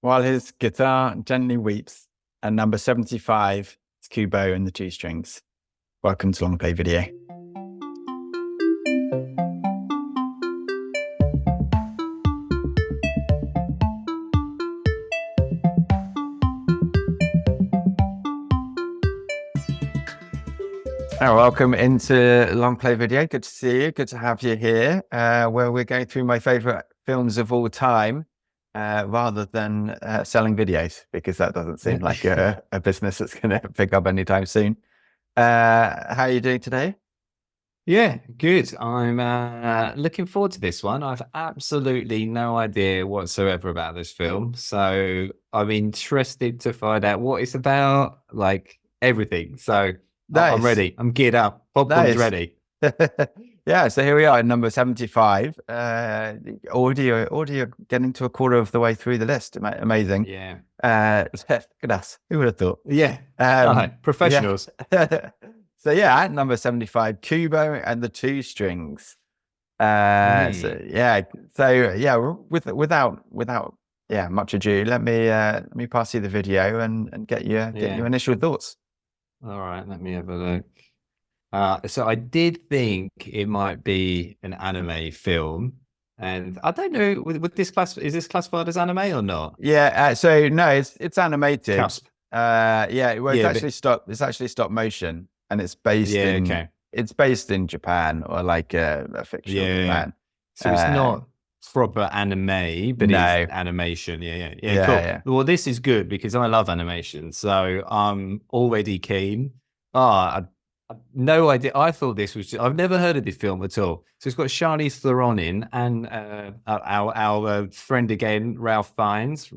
While his guitar gently weeps. And number 75 is Kubo and the Two Strings. Welcome to Longplay Video. Welcome into Longplay Video. Good to see you. Good to have you here, where we're going through my favorite films of all time, rather than selling videos, because that doesn't seem like a business that's going to pick up anytime soon. How are you doing today? Yeah, good. I'm looking forward to this one. I've absolutely no idea whatsoever about this film, so I'm interested to find out what it's about, like everything. So Nice. I'm ready. I'm geared up. Popcorn's ready. Yeah, so here we are at number 75. Audio getting to a quarter of the way through the list. Amazing. Yeah. Look at us. Who would have thought? Yeah. Professionals. Yeah. So yeah, at number 75, Kubo and the Two Strings. Without much ado, let me pass you the video and get your initial thoughts. All right, let me have a look. So I did think it might be an anime film, and I don't know, with this class, is this classified as anime or not? Yeah, so no, it's animated. Cusp. It's actually stop motion, and it's based it's based in Japan, or like a fictional Japan. So it's not proper anime, but it's animation. Yeah, cool. Yeah. Well, this is good because I love animation, so I'm already keen. No idea. I thought this was I've never heard of this film at all. So it's got Charlize Theron in, and our friend again, Ralph Fiennes.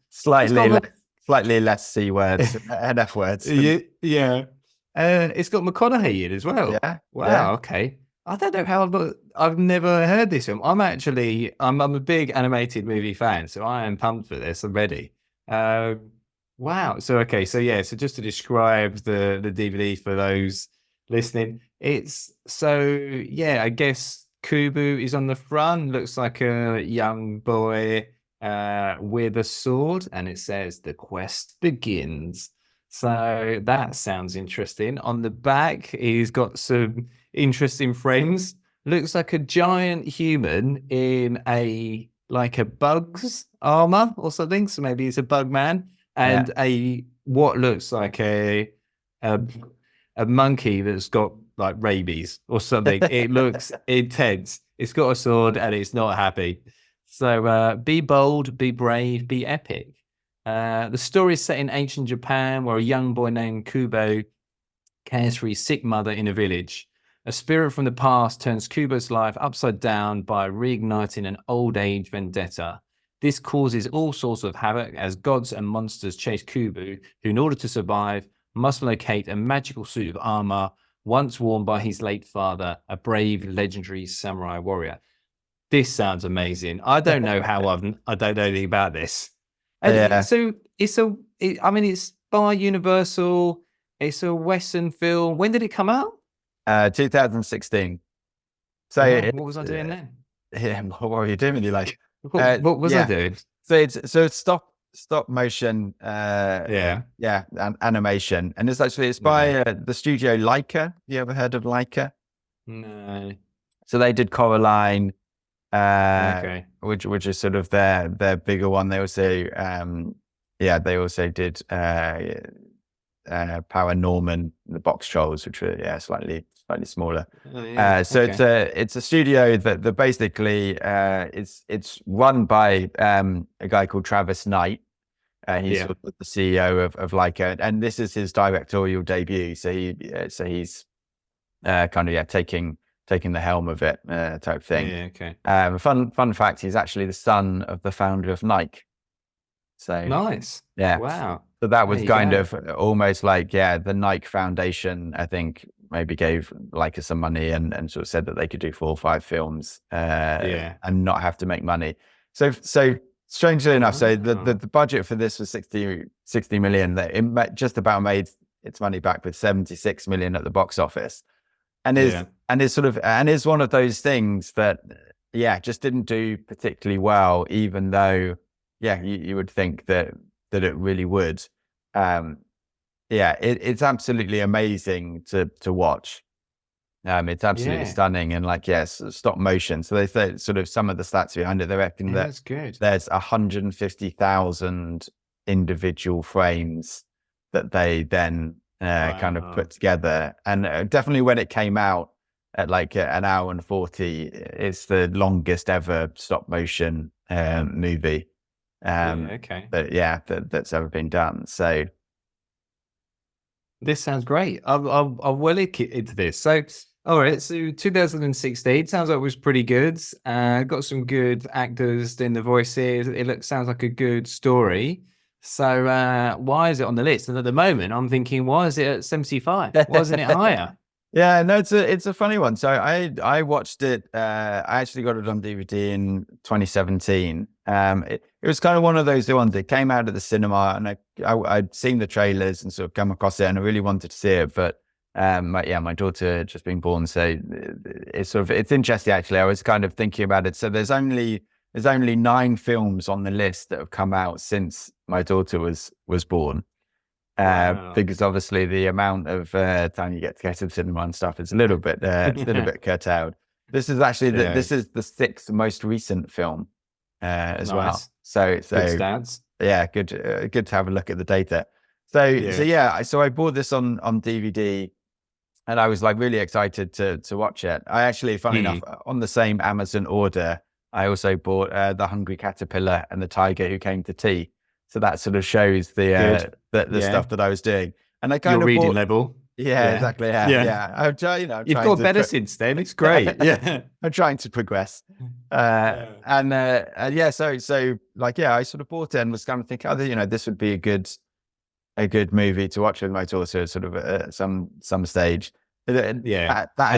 Slightly less C words and F words. Yeah. It's got McConaughey in as well. Yeah. Wow. Yeah. Okay. I don't know how, but I've never heard this film. I'm a big animated movie fan, so I am pumped for this. I'm ready. Wow. So just to describe the DVD for those listening, I guess Kubo is on the front, looks like a young boy with a sword, and it says the quest begins. So that sounds interesting. On the back, he's got some interesting frames. Looks like a giant human in a bug's armor or something. So maybe he's a bug man, and what looks like a monkey that's got like rabies or something. It looks intense. It's got a sword and it's not happy. So be bold, be brave, be epic. The story is set in ancient Japan, where a young boy named Kubo cares for his sick mother in a village. A spirit from the past turns Kubo's life upside down by reigniting an old age vendetta. This causes all sorts of havoc as gods and monsters chase Kubo, who in order to survive must locate a magical suit of armor once worn by his late father, a brave legendary samurai warrior. This sounds amazing. I don't know how I don't know anything about this. So it's by Universal. It's a Western film. When did it come out? 2016. So what was I doing then? Yeah, what were you doing? What was I doing? So it's stop motion. Animation, and it's by the studio Leica. You ever heard of Leica? No. So they did Coraline. Which is sort of their bigger one. They also did Paranorman, the Box Trolls, which were slightly smaller. It's a studio that basically it's run by a guy called Travis Knight. He's sort of the CEO of Leica, and this is his directorial debut. So he's taking the helm of it, type thing. Fun fact: he's actually the son of the founder of Nike. So nice. Yeah. Wow. So that was kind of almost like the Nike Foundation, I think, maybe gave Leica some money and sort of said that they could do 4 or 5 films and not have to make money. So strangely enough, so the budget for this was 60 million. It just about made its money back with 76 million at the box office. And is one of those things that just didn't do particularly well, even though yeah, you would think that it really would. Yeah, it's absolutely amazing to watch. It's absolutely stunning, and like, yes, stop motion. So they say sort of some of the stats behind it. They reckon that that's good. there's 150,000 individual frames that they then kind of put together. And definitely when it came out at like an hour and 40, it's the longest ever stop motion movie. That's ever been done. So this sounds great. I'm well into this. So, all right. So 2016 sounds like it was pretty good. Got some good actors in the voices. Sounds like a good story. So why is it on the list? And at the moment, I'm thinking, why is it at 75? Why isn't it higher? Yeah, no, it's a funny one. So I watched it. I actually got it on DVD in 2017. It was kind of one of those ones that came out of the cinema, and I'd seen the trailers and sort of come across it, and I really wanted to see it. But my daughter had just been born, so it's interesting actually. I was kind of thinking about it. So there's only 9 films on the list that have come out since my daughter was born. Because obviously the amount of time you get to the cinema and stuff is a little bit curtailed. This is actually this is the 6th most recent film as well. So good stats. Yeah, good to have a look at the data. So I bought this on DVD, and I was like really excited to watch it. I actually, funny enough, on the same Amazon order, I also bought The Hungry Caterpillar and The Tiger Who Came to Tea. So that sort of shows the stuff that I was doing, and I kind of reading level. Yeah, exactly. Yeah. You've got better since then. It's great. Yeah, I'm trying to progress. So I sort of bought it and was kind of thinking, this would be a good movie to watch with my daughter, sort of at some stage. And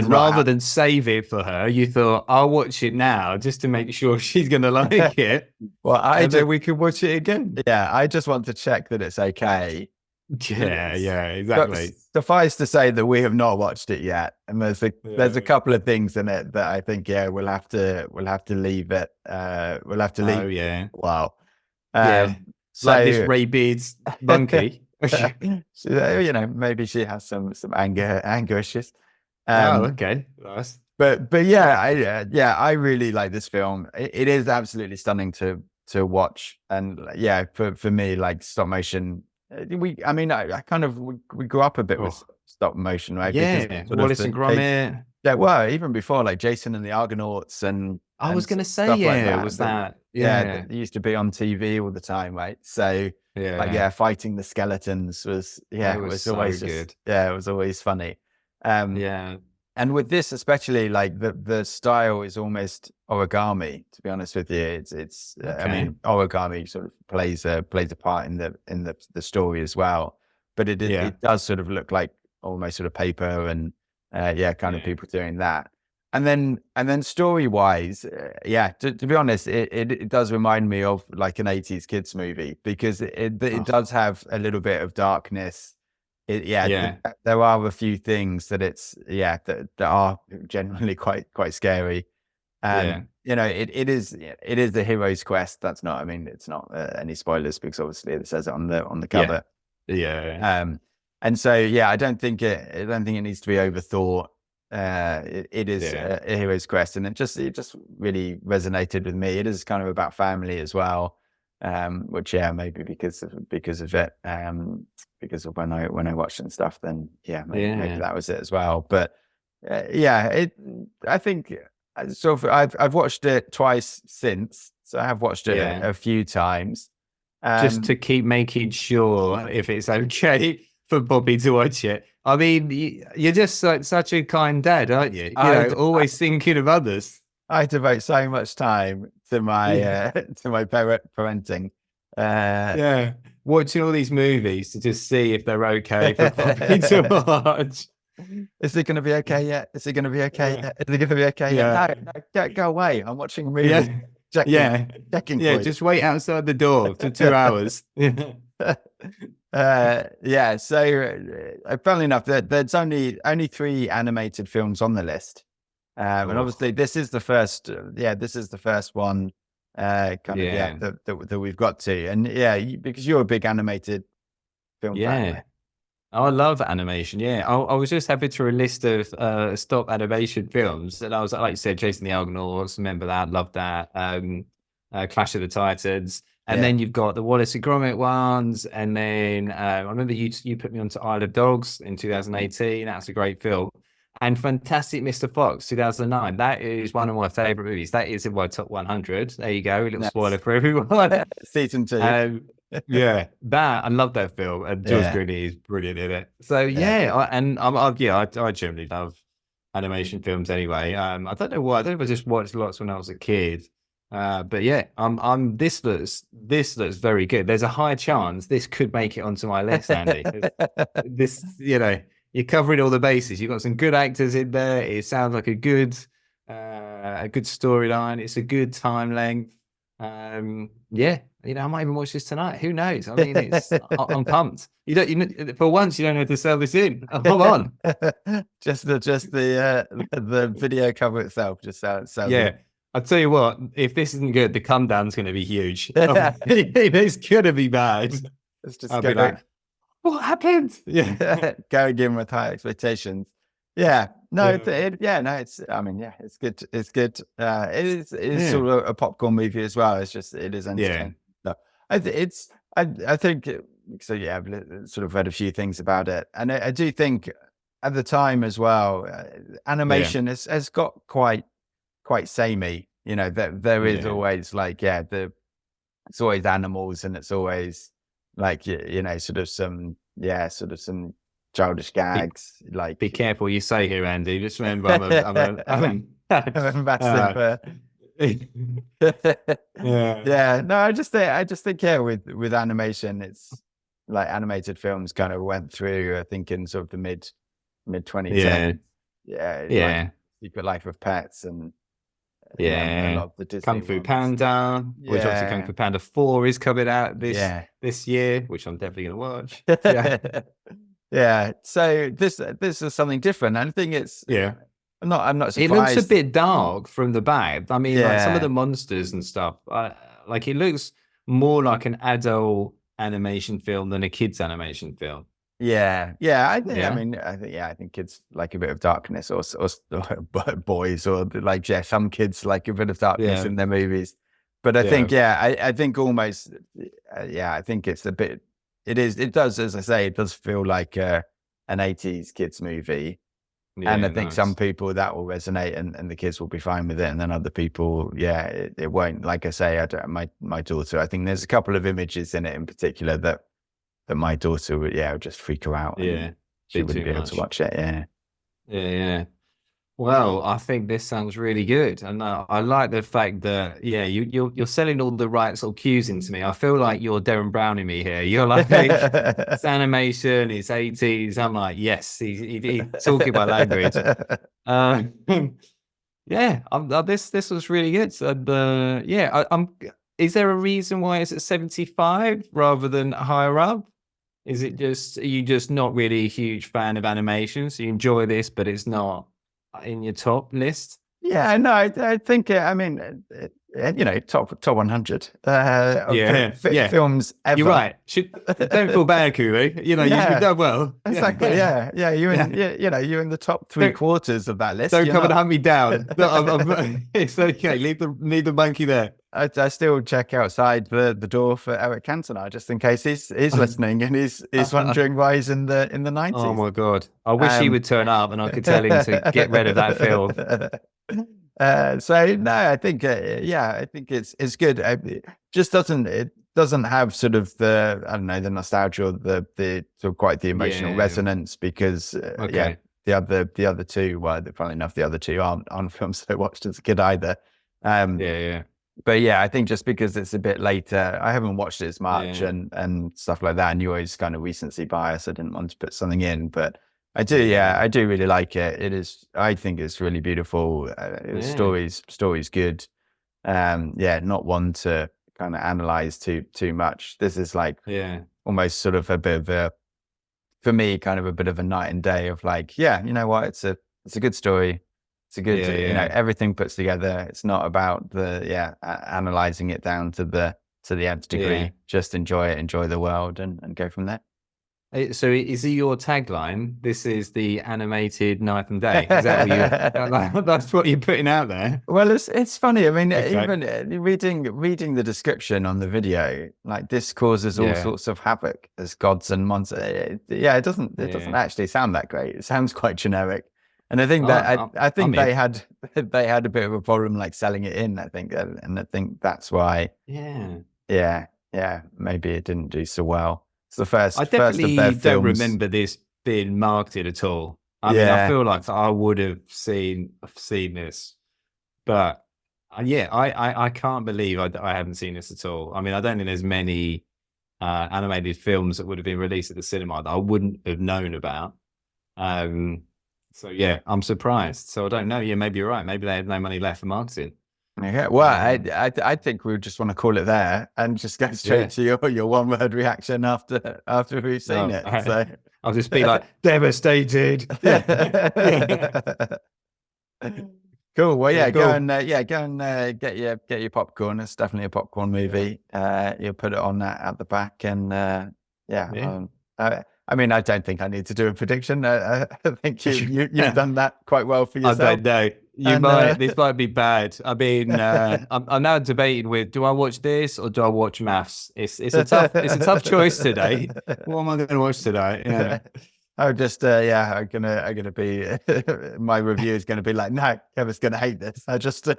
rather than save it for her, you thought, I'll watch it now just to make sure she's going to like it. Well, then we could watch it again. Yeah, I just want to check that it's okay. Yeah, exactly. But suffice to say that we have not watched it yet, and there's a couple of things in it that I think we'll have to leave it. We'll have to leave. Oh yeah. Wow. So like this Ray Beard's monkey. Maybe she has some anger issues. Okay, nice. But I really like this film. It is absolutely stunning to watch, and for me, like stop motion. We grew up a bit with stop motion, right? Yeah, Wallace and Gromit. Well, even before, like Jason and the Argonauts, and I was going to say, was that? It used to be on TV all the time, right? So fighting the skeletons was it was so always good. It was always funny. And with this especially, like the style is almost origami, to be honest with you. It's I mean, origami sort of plays a part in the story as well, but it does sort of look like almost sort of paper and kind of people doing that. And then story wise, to be honest, it does remind me of like an 80s kids movie, because it does have a little bit of darkness. There are a few things that that are generally quite scary. And it is the hero's quest. It's not any spoilers, because obviously it says it on the cover. And so I don't think it needs to be overthought. It is a hero's quest, and it just really resonated with me. It is kind of about family as well, which maybe because of it, because of when I watched and stuff, then maybe that was it as well. But I think I've watched it twice since, so I have watched it a few times, just to keep making sure if it's okay for Bobby to watch it. I mean, you're just like such a kind dad, aren't you? Always thinking of others. I devote so much time to my parenting. Watching all these movies to just see if they're okay for Bobby to watch. Is it going to be okay yet? Is it going to be okay yet? Is it going to be okay yet? No, go away. I'm watching a movie. Checking. Just wait outside the door for 2 hours. So funnily enough, there's only 3 animated films on the list, and obviously this is the first one that we've got to. And because you're a big animated film fan, right? I love animation. Yeah, I was just having through a list of stop animation films, and I was like you said, Chasing the Argonauts. Remember that? Loved that. Clash of the Titans, and then you've got the Wallace and Gromit ones, and then I remember you put me onto Isle of Dogs in 2018. That's a great film. And Fantastic Mr. Fox 2009. That is one of my favorite movies. That is in my top 100. There you go. A little spoiler for everyone. Season 2. Yeah, I love that film, and George Clooney is brilliant in it. So I generally love animation films anyway. I don't know why. I don't know if I just watched lots when I was a kid, but yeah, this looks very good. There's a high chance this could make it onto my list, Andy. This, you're covering all the bases. You've got some good actors in there. It sounds like a good storyline. It's a good time length. I might even watch this tonight. Who knows? I mean, I'm pumped. For once, you don't have to sell this in. Hold on. just the video cover itself. Just sounds. Yeah. I'll tell you what, if this isn't good, the come down's going to be huge. It's going to be bad. It's just I'll be like, what happened? Yeah. Going in with high expectations. Yeah. No, it's good. It's good. It is sort of a popcorn movie as well. It's just, it is entertaining. No, I think so. Yeah, I've sort of read a few things about it, and I do think at the time as well, animation has got quite samey. There is always like it's always animals, and it's always like sort of some childish gags. Like, be careful what you say here, Andy. Just remember, I'm massive. No, I just think with animation, it's like animated films kind of went through, I think, in sort of the mid 2010s. Like Secret Life of Pets and a lot of the Disney Kung Fu ones. Panda, which obviously Kung Fu Panda 4 is coming out this year, which I'm definitely gonna watch. So this is something different. I think it's I'm not surprised. It looks a bit dark from the back. I mean, like some of the monsters and stuff. Like it looks more like an adult animation film than a kids animation film. I think kids like a bit of darkness, or boys, or like some kids like a bit of darkness in their movies. But I think I think almost I think it's a bit. It does, as I say, it does feel like an 80s kids movie. And I think some people that will resonate, and the kids will be fine with it. And then other people, it won't. Like I say, my daughter, I think there's a couple of images in it in particular that my daughter would just freak her out. She wouldn't be able to watch it. Well, I think this sounds really good, and I like the fact that you're selling all the right sort of cues into me. I feel like you're Darren Browning me here. You're like, it's animation, it's 80s. I'm like, yes, he's talking my language. This was really good. And is there a reason why it's at 75 rather than higher up? Is it are you just not really a huge fan of animation, so you enjoy this, but it's not in your top list? I think top 100 films ever. You're right. Don't feel bad, Kubo. You've done well. Exactly. You're in the top three quarters of that list. Don't come and hunt me down. It's okay. Leave the monkey there. I still check outside the door for Eric Cantona just in case he's listening and he's wondering why he's in the 90s. Oh my God! I wish he would turn up and I could tell him to get rid of that film. I think I think it's good. It just doesn't have sort of the nostalgia or the sort of quite the emotional resonance because the other two, well, funnily enough, the other two aren't films that I watched as a kid either. But I think just because it's a bit later, I haven't watched it as much and stuff like that. And you're always kind of recency bias. I didn't want to put something in, but I do really like it. It is, I think it's really beautiful. Story's good. Not one to kind of analyze too much. This is like almost sort of a bit of for me, kind of a bit of a night and day of like, you know what, it's a good story. It's a good, you know, everything puts together. It's not about the analyzing it down to the nth degree. Just enjoy it, enjoy the world, and go from there. So is it your tagline? This is the animated night and day. Is that what you? That's what you're putting out there. Well, it's funny. I mean, even reading the description on the video, like this causes all sorts of havoc as gods and monsters. It doesn't actually sound that great. It sounds quite generic. And I think that I think they had a bit of a problem like selling it in. I think, and I think that's why. Maybe it didn't do so well. It's the first. I definitely don't remember this being marketed at all. I mean, I feel like I would have seen this, but I can't believe I haven't seen this at all. I mean, I don't think there's many animated films that would have been released at the cinema that I wouldn't have known about. So yeah, I'm surprised. So I don't know. Yeah, maybe you're right. Maybe they had no money left for marketing. Yeah, well, I think we just want to call it there and just go straight to your one-word reaction after we've seen it. So I'll just be like devastated. Cool. Well, go and get your popcorn. It's definitely a popcorn movie. You'll put it on that at the back, and I mean, I don't think I need to do a prediction. I think you've done that quite well for yourself. I don't know. This might be bad. I mean, I'm now debating with: do I watch this or do I watch Maths? It's a tough choice today. What am I going to watch today? Yeah. I'm just I'm gonna be my review is gonna be like, no, Kevin's gonna hate this. You're so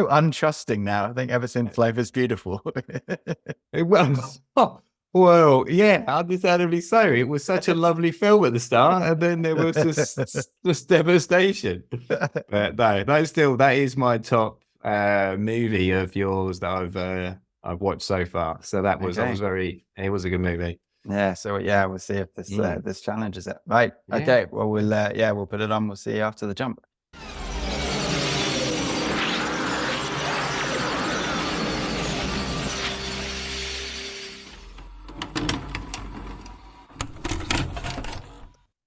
untrusting now. I think ever since Life is Beautiful. Well, yeah, understandably so. It was such a lovely film at the start, and then there was just devastation. But no, that is my top movie of yours that I've watched so far. So it was a good movie. Yeah. So we'll see if this challenges it. Right. Yeah. Okay. Well, we'll put it on. We'll see you after the jump.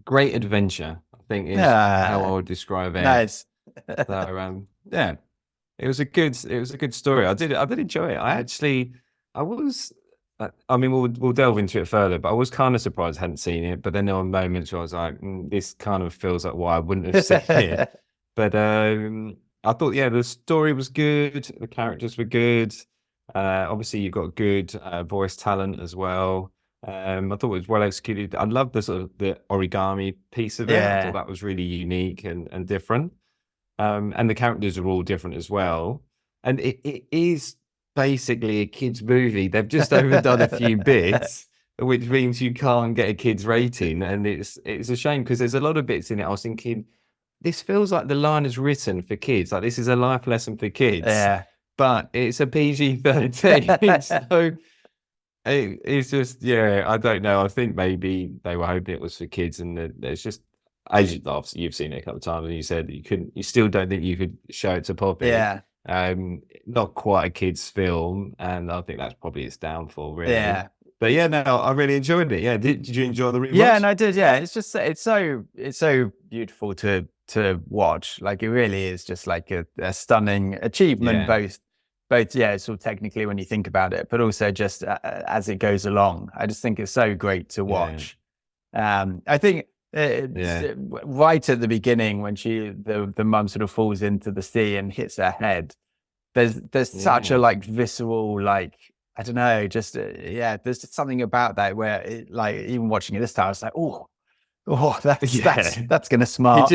Great adventure, I think is how I would describe it. Nice. So, it was a good story. I did enjoy it. I mean, we'll delve into it further, but I was kind of surprised I hadn't seen it. But then there were moments where I was like, this kind of feels like why I wouldn't have seen it. But I thought, the story was good. The characters were good. Obviously, you've got good voice talent as well. I thought it was well executed. I loved the sort of the origami piece of it. I thought that was really unique and different. And the characters are all different as well. And it is basically a kids' movie. They've just overdone a few bits, which means you can't get a kids' rating. And it's a shame because there's a lot of bits in it. I was thinking, this feels like the line is written for kids. Like this is a life lesson for kids. Yeah. But it's a PG-13. So it's just, I don't know. I think maybe they were hoping it was for kids, and there's just, as you've seen it a couple of times, and you said that you still don't think you could show it to Poppy. Yeah. Not quite a kids' film, and I think that's probably its downfall, really. Yeah. But I really enjoyed it. Yeah, did you enjoy the rewatch? Yeah, and I did. Yeah, it's just it's so beautiful to watch. Like it really is just like a stunning achievement, both sort of technically when you think about it, but also just as it goes along. I just think it's so great to watch. I think right at the beginning when the mum sort of falls into the sea and hits her head, there's such a like visceral, like, I don't know, just there's just something about that where it, like even watching it this time, I was like, that's gonna smart.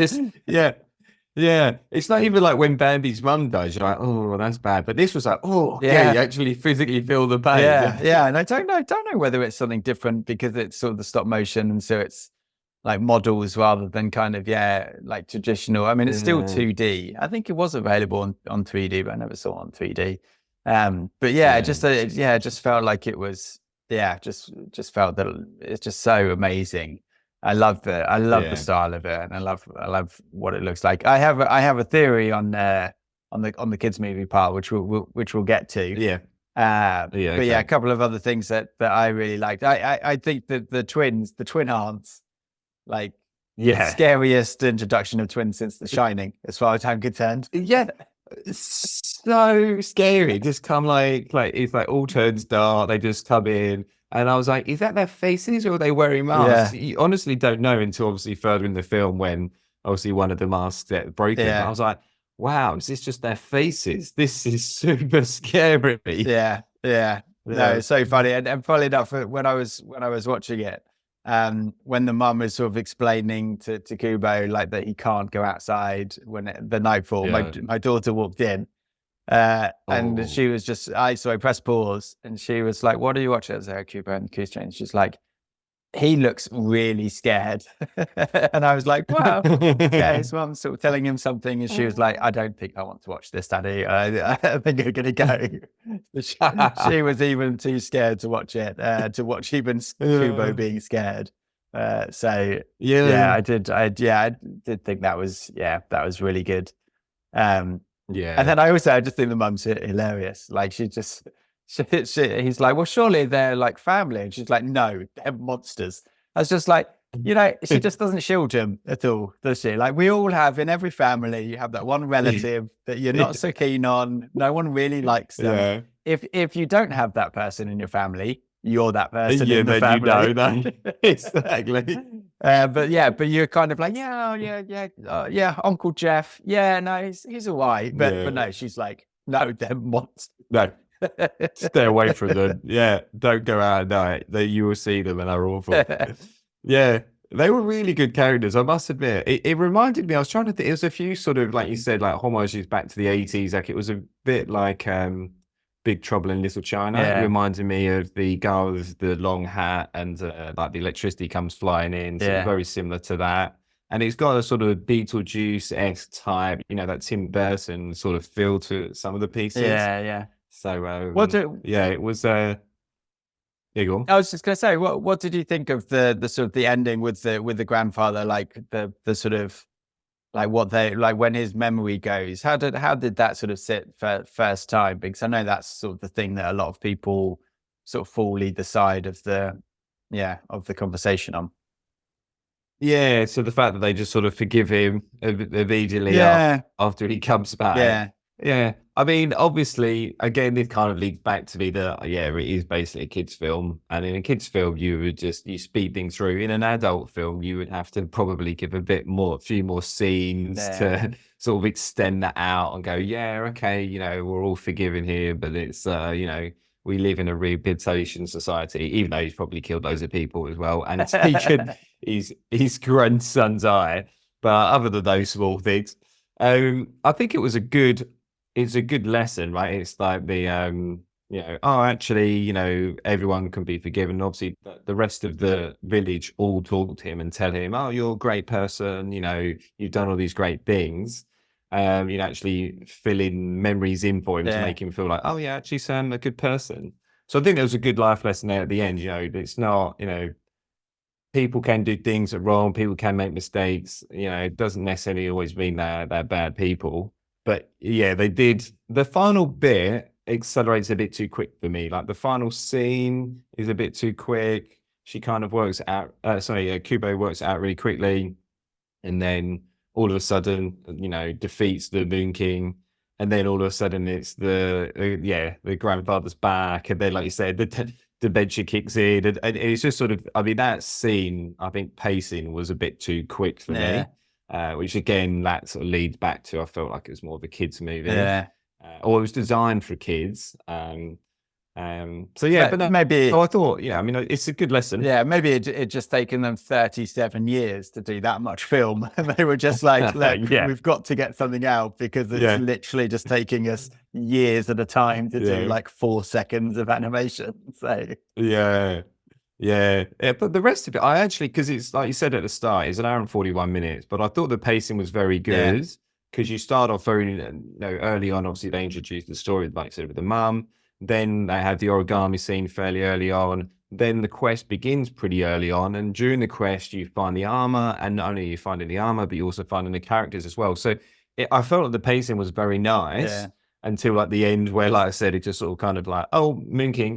It's not even like when Bambi's mum dies, you're like, oh, that's bad. But this was like, you actually physically feel the pain. And I don't know whether it's something different because it's sort of the stop motion, and so it's like models rather than kind of like traditional. I mean, it's still 2D. I think it was available on 3D, but I never saw it on 3D. But it just felt like it was just felt that it's just so amazing. I love the style of it, and I love what it looks like. I have a theory on the kids movie part, which we'll get to. A couple of other things that I really liked. I think that the twin aunts, like scariest introduction of twins since The Shining, as far as I'm concerned. Yeah, so scary. Just come like it's like all turns dark. They just come in, and I was like, is that their faces or are they wearing masks? You honestly don't know until obviously further in the film when obviously one of the masks get broken. But I was like, wow, is this just their faces? This is super scary. Yeah. No, it's so funny. And funny enough, when I was watching it, when the mum was sort of explaining to Kubo like that he can't go outside when the nightfall, my daughter walked in, and she was just so I pressed pause, and she was like, "What are you watching?" I was like, Kubo and the Goose Chain. She's like, he looks really scared. And I was like, wow. Yeah, his mum's sort of telling him something, and she was like, I don't think I want to watch this, Daddy. I think I'm going to go. She was even too scared to watch it, to watch even Kubo being scared. So I did think that was really good. And then I just think the mum's hilarious. Like he's like, well, surely they're like family. And she's like, no, they're monsters. I was just like, she just doesn't shield him at all, does she? Like, we all have, in every family, you have that one relative that you're not so keen on. No one really likes them. If you don't have that person in your family, you're that person in the family. You know that. Exactly. But you're kind of like, Uncle Jeff. Yeah, no, he's all right. But no, she's like, no, they're monsters. No. Stay away from them. Yeah, don't go out at night. You will see them and they're awful. Yeah, they were really good characters, I must admit. It reminded me, I was trying to think, it was a few sort of, like you said, like homages back to the 80s. Like it was a bit like Big Trouble in Little China. It reminded me of the guy with the long hat and like the electricity comes flying in. So very similar to that. And it's got a sort of Beetlejuice-esque type, that Tim Burton sort of feel to some of the pieces. Yeah. So it was go on. I was just gonna say, what did you think of the sort of the ending with the grandfather, like the sort of like what they like when his memory goes? How did that sort of sit for first time? Because I know that's sort of the thing that a lot of people sort of fall either side of the conversation on. Yeah, so the fact that they just sort of forgive him immediately after he comes back. Yeah. I mean, obviously, again, this kind of leads back to me that, it is basically a kid's film. And in a kid's film, you speed things through. In an adult film, you would have to probably give a few more scenes to sort of extend that out and go, okay, we're all forgiven here, but it's, we live in a rehabilitation society, even though he's probably killed loads of people as well. And taken his grandson's eye. But other than those small things, I think it's a good lesson, right? It's like the actually, everyone can be forgiven. Obviously, the rest of the village all talk to him and tell him, oh, you're a great person, you've done all these great things. Actually fill in memories in for him to make him feel like, oh yeah, actually Sam, a good person. So I think there was a good life lesson there at the end. It's not, people can do things that are wrong, people can make mistakes, it doesn't necessarily always mean they're bad people. But they did. The final bit accelerates a bit too quick for me. Like the final scene is a bit too quick. She kind of works out, Kubo works out really quickly. And then all of a sudden, defeats the Moon King. And then all of a sudden it's the grandfather's back. And then, like you said, the dementia kicks in. And it's just sort of, I mean, that scene, I think pacing was a bit too quick for me. Which again, that sort of leads back to, I felt like it was more of a kids movie. Or it was designed for kids. But maybe. So I thought, it's a good lesson. Yeah, maybe it just taken them 37 years to do that much film, and they were just like, "Look, we've got to get something out because it's literally just taking us years at a time to do like 4 seconds of animation." So but the rest of it, I actually, because it's like you said at the start, it's an hour and 41 minutes, but I thought the pacing was very good because you start off very early on. Obviously, they introduced the story, like I said, with the mum. Then they have the origami scene fairly early on. Then the quest begins pretty early on. And during the quest, you find the armor. And not only are you finding the armor, but you also finding the characters as well. So I felt like the pacing was very nice. until like the end, where, like I said, it just sort of kind of like, oh, Moon King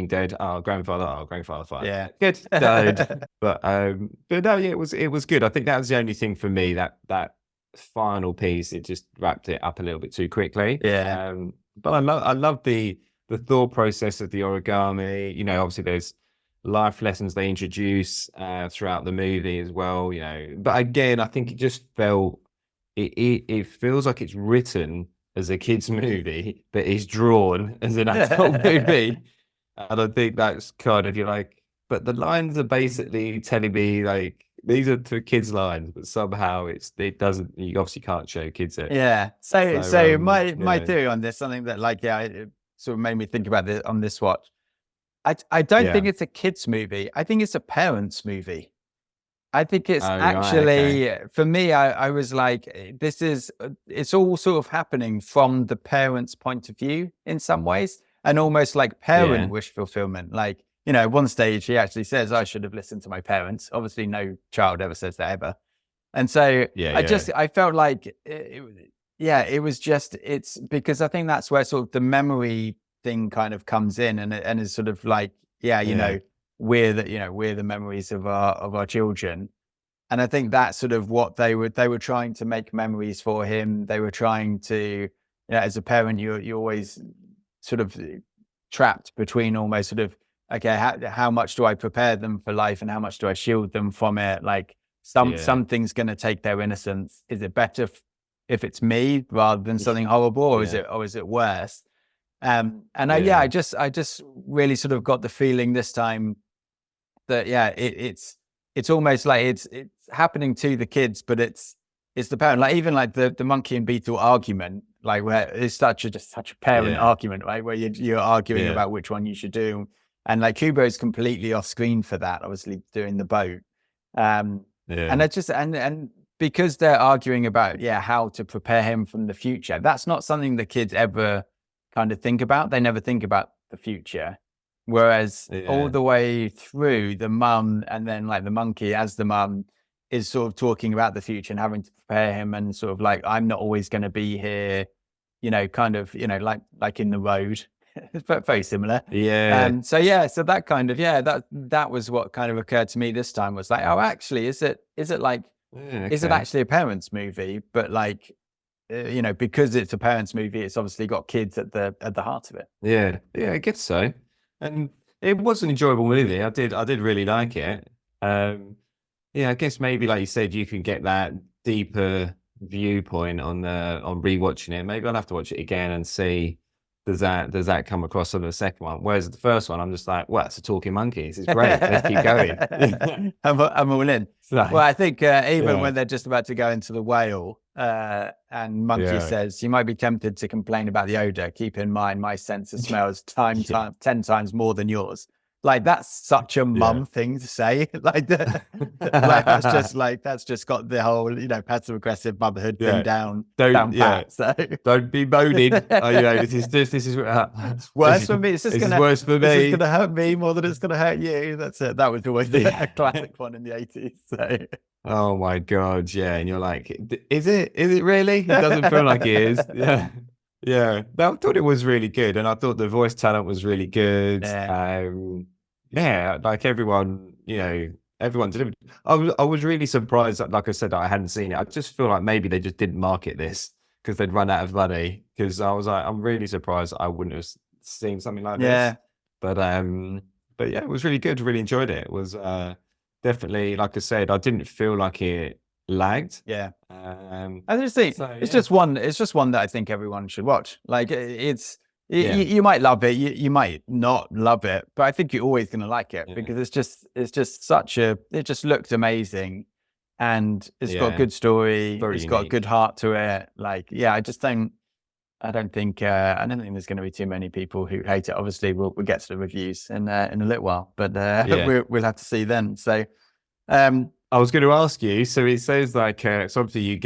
dead, grandfather fight. Yeah, good, died. But no, yeah, it was good. I think that was the only thing for me, that final piece, it just wrapped it up a little bit too quickly. Yeah. But I love the thought process of the origami. You know, obviously there's life lessons they introduce throughout the movie as well. You know, but again, I think it just felt it feels like it's written as a kids movie, but it's drawn as an adult movie. And I think that's kind of, you're like, but the lines are basically telling me like, these are for kids lines, but somehow it doesn't, you obviously can't show kids it. Yeah. So my theory on this, something that like, it sort of made me think about this on this watch. I don't think it's a kids movie. I think it's a parents movie. I think it's actually, for me, I was like, it's all sort of happening from the parents' point of view in some ways, and almost like parent wish fulfillment. Like, you know, at one stage he actually says, I should have listened to my parents. Obviously no child ever says that ever. And so I felt like, it's because I think that's where sort of the memory thing kind of comes in, and is sort of like, you know, we're the memories of our children. And I think that's sort of what they were trying to make memories for him. They were trying to, you know, as a parent, you're always sort of trapped between almost sort of, okay, how much do I prepare them for life and how much do I shield them from it? Like something's going to take their innocence. Is it better if it's me rather than something horrible, or is it worse? I just really sort of got the feeling this time that it's almost like it's happening to the kids, but it's the parent. Like even like the monkey and beetle argument, like where it's such a parent argument, right? Where you're arguing about which one you should do, and like Kubo is completely off screen for that, obviously doing the boat. And it's just and because they're arguing about how to prepare him from the future. That's not something the kids ever kind of think about. They never think about the future. Whereas all the way through, the mum and then like the monkey as the mum is sort of talking about the future and having to prepare him, and sort of like, I'm not always going to be here, you know, kind of, you know, like in the road. It's very similar. So that kind of, that was what kind of occurred to me this time, was like, oh, actually, is it like, is it actually a parents movie? But like, you know, because it's a parents movie, it's obviously got kids at the heart of it. I guess so. And it was an enjoyable movie. I did really like it. I guess maybe, like you said, you can get that deeper viewpoint on rewatching it. Maybe I'll have to watch it again and see, does that come across on the second one? Whereas the first one, I'm just like, well, it's a talking monkey. This is great. Let's keep going. I'm all in. Well, I think even when they're just about to go into the whale, and Monkey says, you might be tempted to complain about the odor. Keep in mind, my sense of smell is 10 times more than yours. Like, that's such a mum thing to say. Like, that's just got the whole, you know, passive aggressive motherhood thing down pat. So don't be moaning. You know, this is worse for me. This is worse for me. This is gonna hurt me more than it's gonna hurt you. That's it. That was always a classic one in the 80s. So. Oh my God, and you're like, is it really? It doesn't feel like it is. I thought it was really good, and I thought the voice talent was really good. Like everyone, you know, everyone delivered. I was really surprised that, like I said, that I hadn't seen it. I just feel like maybe they just didn't market this because they'd run out of money. Because I was like, I'm really surprised I wouldn't have seen something like this. But it was really good. Really enjoyed it. It was definitely, like I said, I didn't feel like it lagged. I just think it's just one that I think everyone should watch. Like, you might love it, you might not love it, but I think you're always going to like it because it's just it just looked amazing, and it's got a good story. It's got a good heart to it. Like, I don't think there's going to be too many people who hate it. Obviously, we'll get to the reviews in a little while, but we'll have to see then. So, I was going to ask you. So it says like, so obviously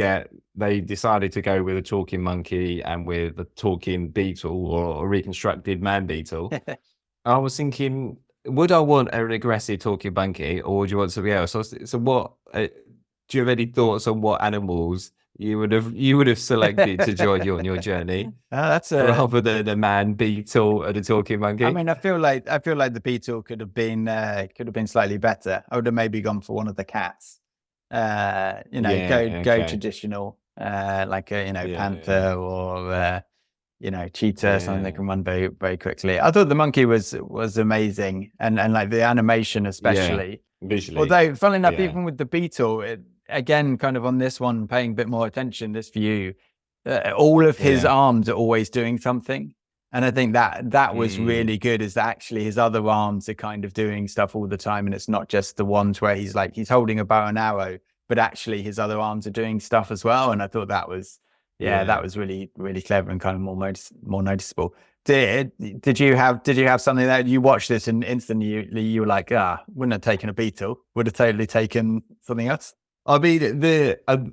they decided to go with a talking monkey and with a talking beetle, or a reconstructed man beetle. I was thinking, would I want an aggressive talking monkey, or would you want something else? So what? Do you have any thoughts on what animals you would have selected to join you on your journey. That's rather than a man beetle and a talking monkey. I mean, I feel like the beetle could have been slightly better. I would have maybe gone for one of the cats. Go traditional, like a panther or cheetah, something that can run very, very quickly. I thought the monkey was amazing, and like the animation especially visually. Although, funnily enough, even with the beetle, again, kind of on this one, paying a bit more attention, this view, all of his arms are always doing something. And I think that was really good, is that actually his other arms are kind of doing stuff all the time. And it's not just the ones where he's holding a bow and arrow, but actually his other arms are doing stuff as well. And I thought that was, that was really, really clever and kind of more noticeable. Did you have something that you watched this and instantly you were like, wouldn't have taken a beetle, would have totally taken something else? I mean,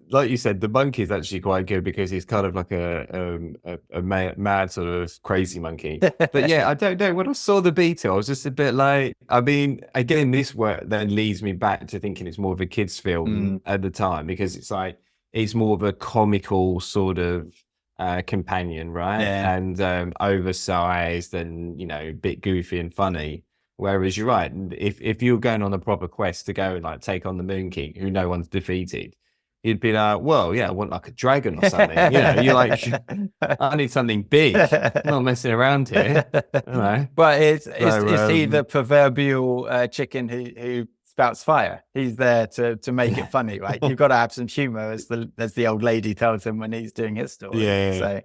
like you said, the monkey is actually quite good because he's kind of like a mad sort of crazy monkey. But yeah, I don't know. When I saw the beetle, I was just a bit like, I mean, again, this work then leads me back to thinking it's more of a kid's film at the time, because it's like, it's more of a comical sort of companion, right? Yeah. And oversized and, a bit goofy and funny. Whereas you're right, if you're going on a proper quest to go and like take on the Moon King, who no one's defeated, you'd be like, well, yeah, I want like a dragon or something. You're like, I need something big. I'm not messing around here. But is he the proverbial chicken who spouts fire? He's there to make it funny, right? You've got to have some humor, as the old lady tells him when he's doing his story. Yeah. So.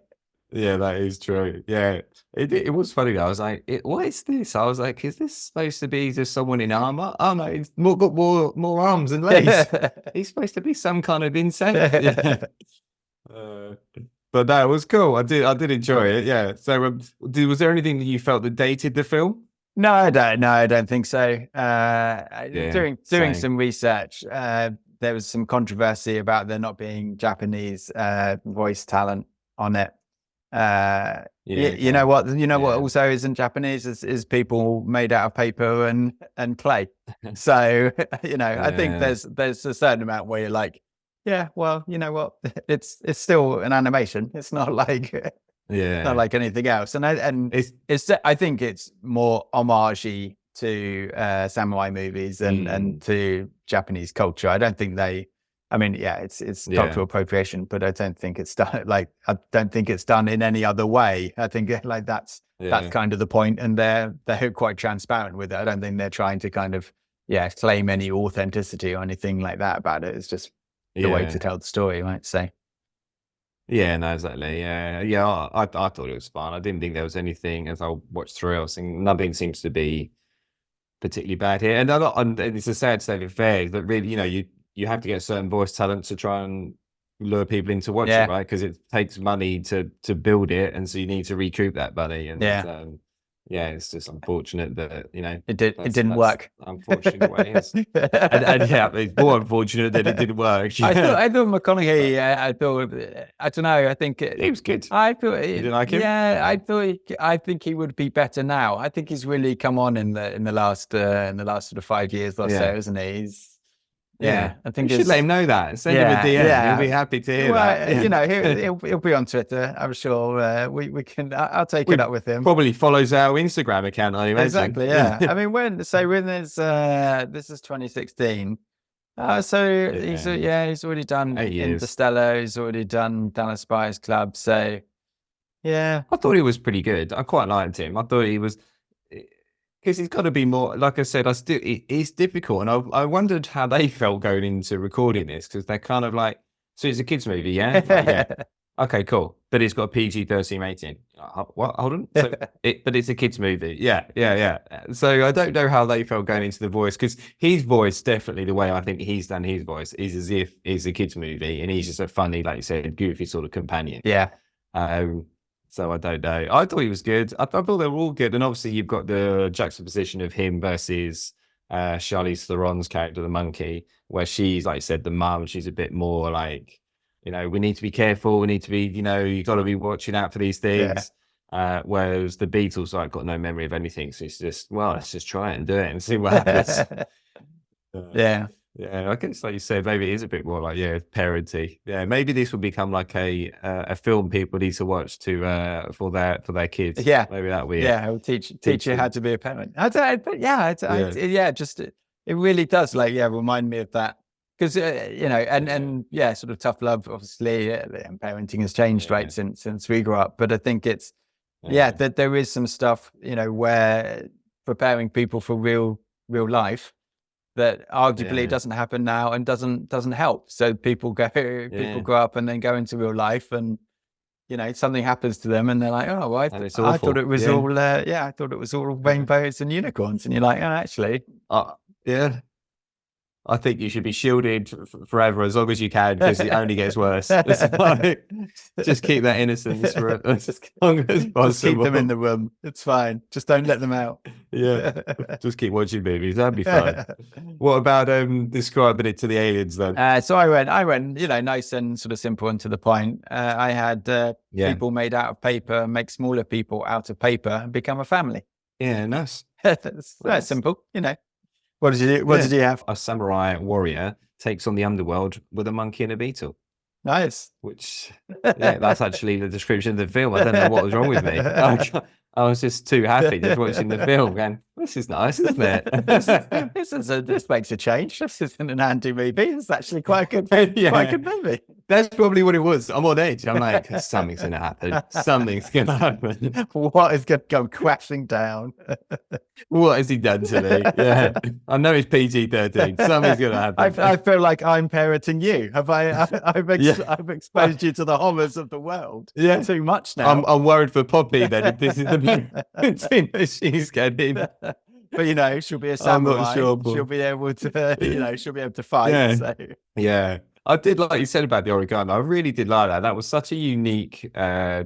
Yeah, that is true. Yeah, it was funny though. I was like, what is this? I was like, is this supposed to be just someone in armor? Oh no, he's got more arms and legs. He's supposed to be some kind of insect. But that was cool. I did enjoy it. Yeah. So, was there anything that you felt that dated the film? No, I don't think so. Doing some research, there was some controversy about there not being Japanese voice talent on it. You know what also isn't Japanese is people made out of paper and clay. So I think there's a certain amount where you're like, yeah, well, you know what, it's still an animation. It's not like not like anything else. And I think it's more homage-y to samurai movies and to Japanese culture. I don't think it's cultural appropriation, but I don't think it's done I don't think it's done in any other way. I think that's kind of the point, and they're quite transparent with it. I don't think they're trying to kind of claim any authenticity or anything like that about it. It's just the way to tell the story, right? So yeah, no, exactly. Yeah. I thought it was fun. I didn't think there was anything, as I watched through, I was thinking nothing seems to be particularly bad here. And it's a sad state of affairs that really, you have to get certain voice talent to try and lure people into watch it, right? Because it takes money to build it, and so you need to recoup that money. And it's just unfortunate that it didn't work. Unfortunate way, and it's more unfortunate that it didn't work. I thought McConaughey. I don't know. I think he was good. I thought you didn't like him. Yeah, I think he would be better now. I think he's really come on in the last sort of 5 years or so, isn't he? I think you should let him know that. Send him a DM. He'll be happy to hear that. He'll be on Twitter. I'm sure we can. I'll take it up with him. Probably follows our Instagram account, I imagine. Exactly. Yeah. I mean, when this is 2016. So he's already done Interstellar. He's already done Dallas Buyers Club. So yeah, I thought he was pretty good. I quite liked him. I thought he was. Because he's got to be more, like I said, it's difficult. And I wondered how they felt going into recording this, because they're kind of like, so it's a kid's movie, yeah? Yeah. Okay, cool. But it's got a PG-13 rating. What? Hold on. So but it's a kid's movie. Yeah. So I don't know how they felt going into the voice, because his voice, definitely the way I think he's done his voice, is as if it's a kid's movie and he's just a funny, like you said, goofy sort of companion. Yeah. So I don't know. I thought he was good. I thought they were all good. And obviously you've got the juxtaposition of him versus Charlize Theron's character, the monkey, where she's, like I said, the mum. She's a bit more like, we need to be careful. We need to be, you got to be watching out for these things. Yeah. Whereas the Beatles, got no memory of anything. So it's just, well, let's just try it and do it and see what happens. Yeah. Yeah, I guess like you said, maybe it is a bit more like, yeah, parenty. Yeah, maybe this will become like a film people need to watch to for their kids. Yeah, maybe that'll be it. yeah. It'll teach you how to be a parent. But yeah, just it really does like remind me of that because you know, and yeah, sort of tough love. Obviously, and parenting has changed right since we grew up. But I think it's that there is some stuff where preparing people for real life that arguably doesn't happen now and doesn't help. So people grow up and then go into real life and something happens to them and they're like, oh, well, I thought it was all I thought it was all rainbows and unicorns, and you're like, oh, actually, yeah. I think you should be shielded forever as long as you can because it only gets worse. Just keep that innocence for as long as possible. Just keep them in the room. It's fine. Just don't let them out. Yeah. Just keep watching movies. That'd be fine. What about describing it to the aliens then? So I went, nice and sort of simple and to the point. I had people made out of paper make smaller people out of paper and become a family. Yeah, nice. That's simple, What did you do? What did you have? A samurai warrior takes on the underworld with a monkey and a beetle. Nice. Which, that's actually the description of the film. I don't know what was wrong with me. I was just too happy just watching the film going, this is nice, isn't it? This makes a change. This isn't an Andy movie. It's actually quite a good movie. That's probably what it was. I'm on edge. I'm like, something's going to happen. Something's going to happen. What is going to come crashing down? What has he done to me? Yeah, I know it's PG-13. Something's going to happen. I feel like I'm parenting you. I've exposed you to the horrors of the world. Yeah, too much now. I'm worried for Poppy then if this is the she's getting. But she'll be a samurai. I'm not sure. She'll be able to, she'll be able to fight. Yeah. So. Yeah. I did like you said about the origami. I really did like that. That was such a unique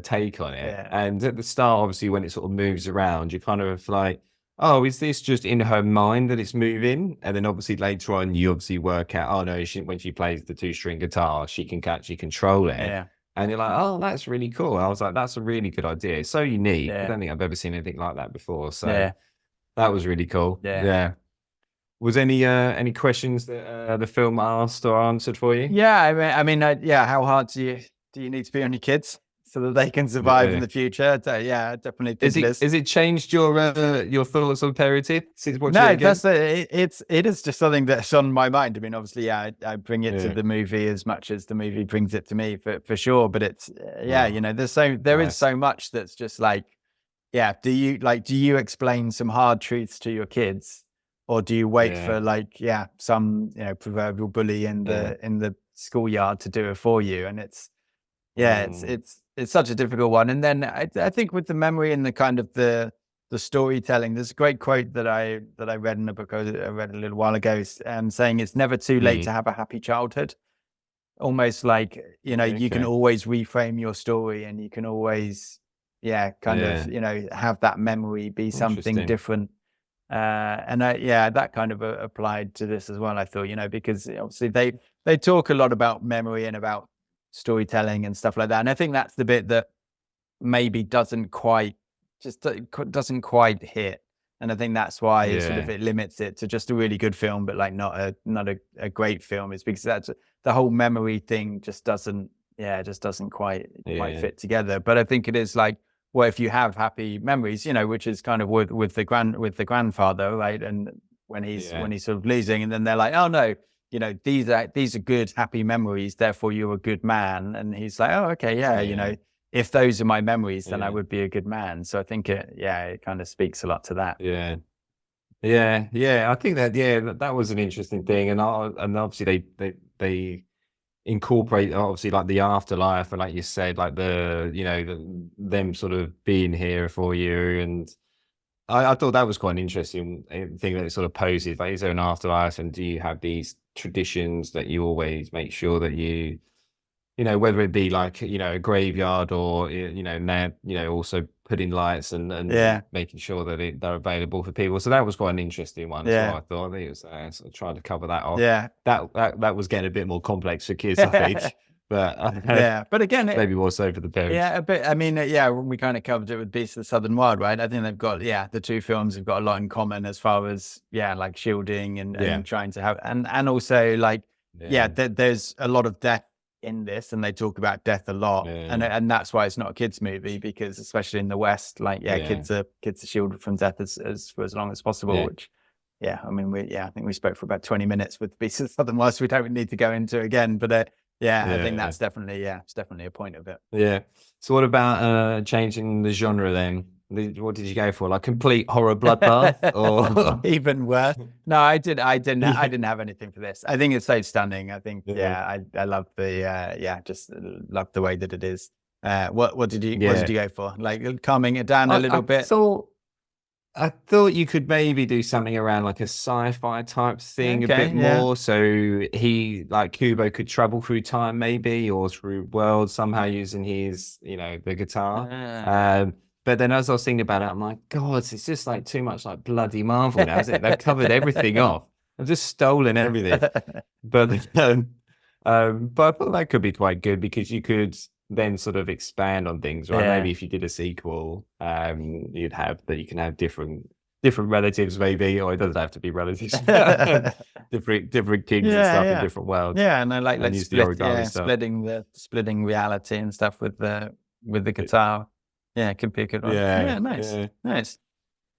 take on it. Yeah. And at the start, obviously, when it sort of moves around, you're kind of like, oh, is this just in her mind that it's moving? And then obviously later on, you obviously work out, oh no, when she plays the 2-string guitar, she can actually control it. Yeah. And you're like, oh, that's really cool. I was like, that's a really good idea. It's so unique. Yeah. I don't think I've ever seen anything like that before. So that was really cool. Yeah. Was any questions that the film asked or answered for you? Yeah, I mean, how hard do you need to be on your kids so that they can survive in the future? Yeah, definitely. Has it changed your thoughts on parenting since watching it again? It is just something that's on my mind. I mean, obviously, I bring it to the movie as much as the movie brings it to me for sure. But it's there is so much that's just like, do you explain some hard truths to your kids? Or do you wait for some proverbial bully in the schoolyard to do it for you? And it's such a difficult one. And then I think with the memory and the kind of the storytelling, there's a great quote that I read in a book I read a little while ago, saying it's never too late to have a happy childhood. Almost like you can always reframe your story, and you can always have that memory be something different. And that kind of applied to this as well, I thought, because obviously they talk a lot about memory and about storytelling and stuff like that. And I think that's the bit that maybe doesn't quite hit. And I think that's why it limits it to just a really good film, but like not a great film, is because that's the whole memory thing just doesn't quite fit together. But I think it is like, well, if you have happy memories, which is kind of with the grandfather, right? And when he's sort of losing, and then they're like, oh no, these are good, happy memories, therefore you're a good man. And he's like, oh, okay, if those are my memories, then I would be a good man. So I think it kind of speaks a lot to that. Yeah. I think that was an interesting thing, and obviously they incorporate obviously like the afterlife, and like you said, like them sort of being here for you. And I thought that was quite an interesting thing that it sort of poses, like, is there an afterlife, and do you have these traditions that you always make sure that you whether it be like a graveyard, or also putting lights and making sure that they're available for people. So that was quite an interesting one. I thought. I think it was sort of trying to cover that off. That was getting a bit more complex for kids, I think. but yeah. But again, maybe more so for the parents. Yeah, a bit. I mean, yeah, we kind of covered it with Beast of the Southern Wild, right? I think they've got, the two films have got a lot in common as far as, like shielding and trying to have, and also like, there's a lot of death in this, and they talk about death a lot, and that's why it's not a kids movie, because especially in the West, like, kids are shielded from death for as long as possible, which, I mean, I think we spoke for about 20 minutes with Beast of the Southern Wild, so we don't need to go into it again, but I think that's definitely, it's definitely a point of it. Yeah. So what about changing the genre then? What did you go for? Like complete horror bloodbath, or even worse? No, I didn't have anything for this. I think it's so stunning. I think, I love the, just love the way that it is. What did you go for? Like calming it down a little bit? I thought you could maybe do something around like a sci-fi type thing a bit more. So he, like Kubo, could travel through time maybe, or through worlds somehow using his, the guitar. But then as I was thinking about it, I'm like, God, it's just like too much like bloody Marvel now, isn't it? They've covered everything off. They've just stolen everything. But I thought that could be quite good, because you could then sort of expand on things, right? Maybe if you did a sequel, you'd have that you can have different relatives, maybe, or it doesn't have to be relatives. different kings and stuff in different worlds. Yeah, and I like let's splitting reality and stuff with the guitar. Yeah, it could be a good one. Yeah, nice. Nice.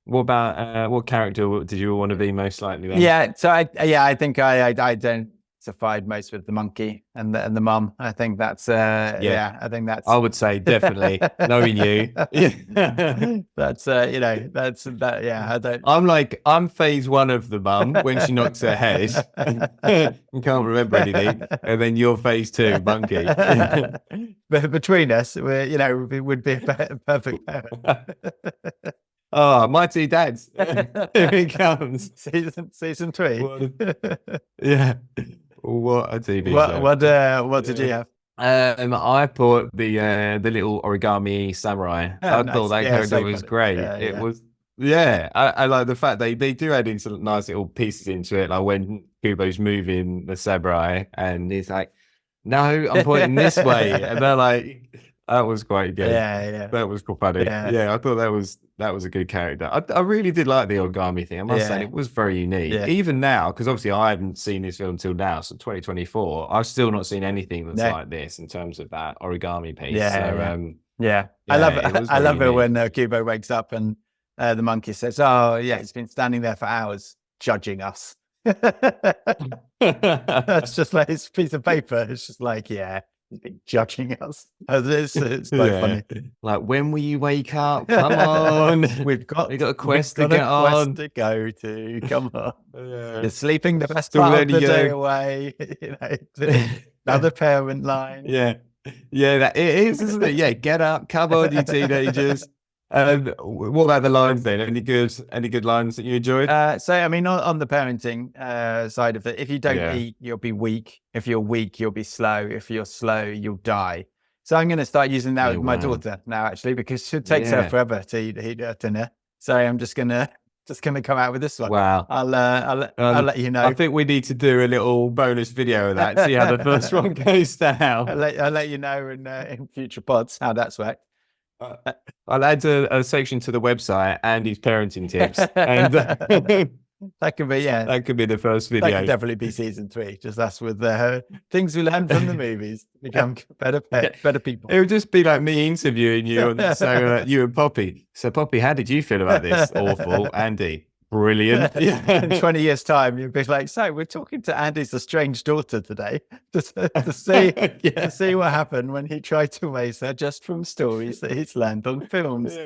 What about what character did you want to be most likely then? Yeah, so I think I identified most with the monkey and the mum. I think that's I think that's, I would say definitely knowing you. That's I don't, I'm phase one of the mum when she knocks her head and can't remember anything, and then you're phase two, monkey. But between us, we would be a perfect pair. Oh, my two dads. Here he comes. Season 3. Yeah. What a TV show. What did you have? I put the little origami samurai. I thought that character was great. It was, I like the fact they do add in some nice little pieces into it, like when Kubo's moving the samurai and he's like, no, I'm pointing this way, and they're like, that was quite good. That was quite funny. I thought that was a good character. I really did like the origami thing. I must say, it was very unique. Even now, because obviously I hadn't seen this film until now, so 2024, I've still not seen anything that's like this in terms of that origami piece. I love it. I love it when Kubo wakes up and the monkey says, "Oh yeah, he's been standing there for hours judging us." That's just like his piece of paper. It's just like, he's been judging us. It's quite funny. Like, when will you wake up? Come on. We've got a quest to get on. To go to. Come on. You're sleeping the best part of the day away. Another parent line. Yeah, that it is, isn't it? Yeah, get up. Come on, you teenagers. What about the lines then? Any good lines that you enjoyed? So I mean, on the parenting side of it, if you don't eat, you'll be weak. If you're weak, you'll be slow. If you're slow, you'll die. So I'm going to start using that with my daughter now, actually, because it takes her forever to eat her dinner. So I'm just gonna come out with this one. Wow. I'll let you know. I think we need to do a little bonus video of that. See how the first one goes down. I'll let you know in future pods how that's worked. I'll add a section to the website, Andy's parenting tips, and that could be that could be the first video. That could definitely be season 3. Just us with things we learned from the movies, become better people. It would just be like me interviewing you, and so you and Poppy. So Poppy, how did you feel about this? Awful. Andy, brilliant. In 20 years' time, you'd be like, so we're talking to Andy's estranged daughter today to see what happened when he tried to raise her just from stories that he's learned on films.